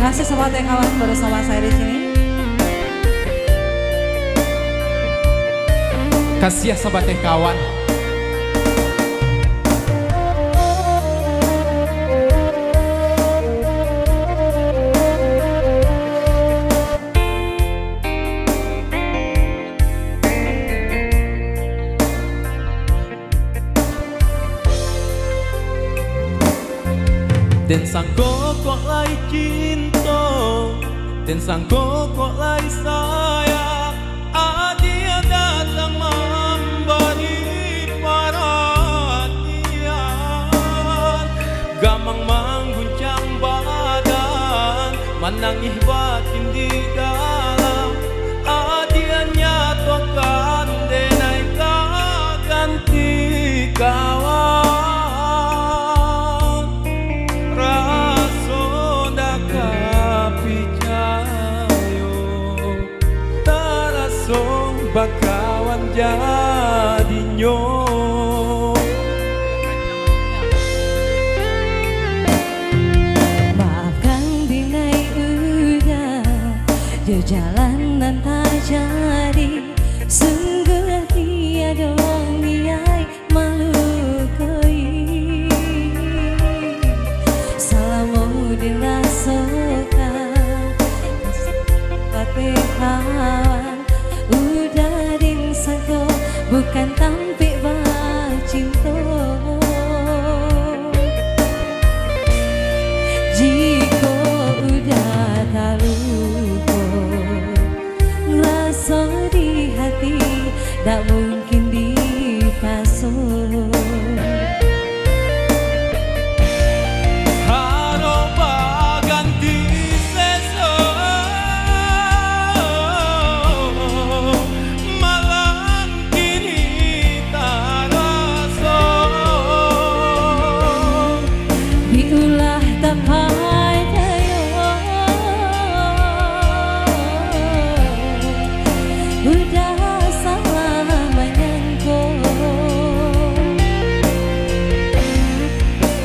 kasih sobat yang kawan bersama saya di sini. Kasih ya sobat teh kawan. Dan sangko kok lai cinta, dan sangko kok lai sayang. Dia datang memberi perhatian, gamang mengguncang badan, menangis batin di dalam. Dia nyatakan denai ganti kawan. Bakawan jadinya. Maafkan binai udah di jalanan tak jadi. Sungguh tiada niai malu koi. Salamu dirasakan tapi kawan udah dingsangko bukan tampik cinta. Jika udah tak lupa rasa di hati tak mungkin dipasung.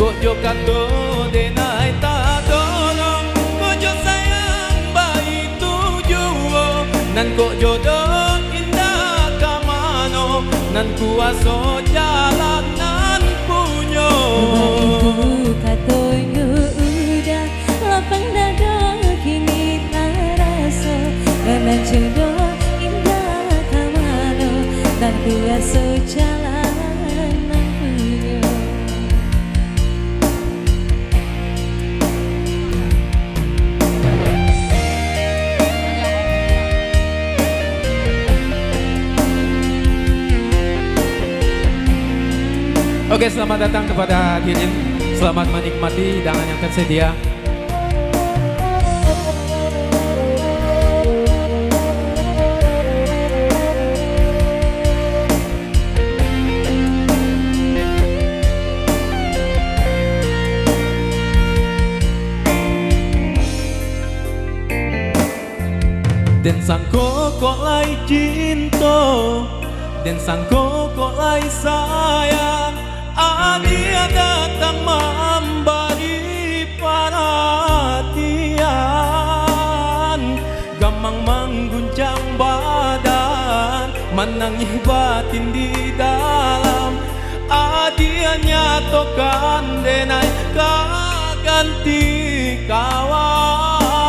Kojo kato denai tak tolong, kojo sayang baik tujuan. Nan kojo do indah kamano, nan kuaso jalan nan punyo. Itu katonya udah lapang dada kini tak rasa. Karena jodoh indah kamano, nan kuaso jalan nan punyo. Oke, selamat datang kepada hadirin. Selamat menikmati hidangan yang tersedia. Dan sangko kok lai cinta, dan sangko kok lai sayang. Dia datang memberi perhatian, gamang mengguncang badan, menangis batin di dalam. Dia nyatakan denai ganti kawan.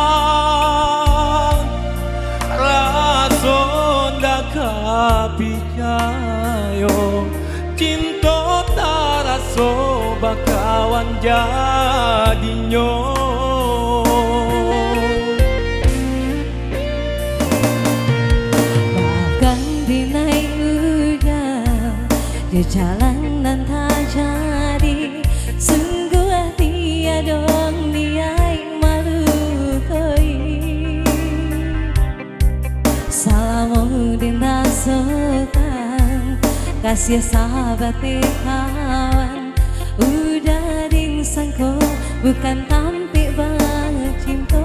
Rasa ndak kapicayo, cinta taraso bakawan jadinyo. Bahkan dinai udah di jalanan tak jadi. Sungguh tiada niai malu koi. Salamu dirasakan kasih sahabat kawan udah dingsangko bukan tampik cinta.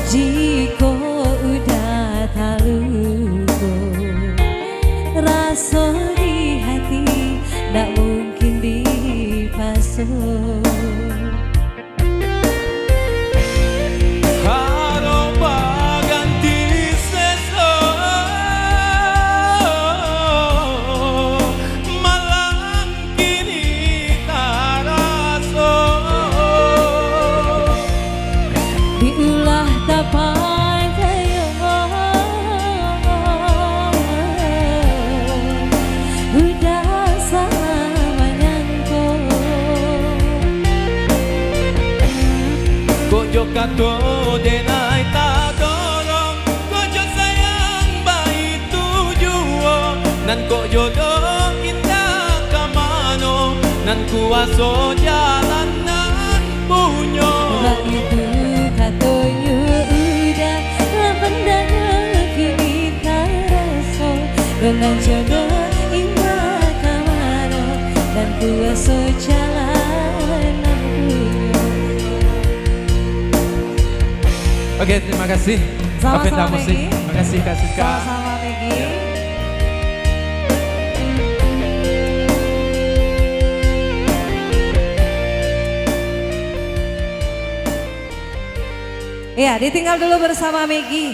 Jika udah tak lupa rasa di hati tak mungkin dipasung. kato denai ta dorong kojo sayang baik tujuo nan ko jodoh indah kamano nan kuaso jalanan punyo Begitu katonya udah lavendanya kini taraso dengan jodoh indah kamano dan kuaso jalanan punyo. Oke, terima kasih. Sama-sama, Kapenda Musik. Megi. Terima kasih Kak Siska. Sama-sama Megi. Iya, ditinggal dulu bersama Megi.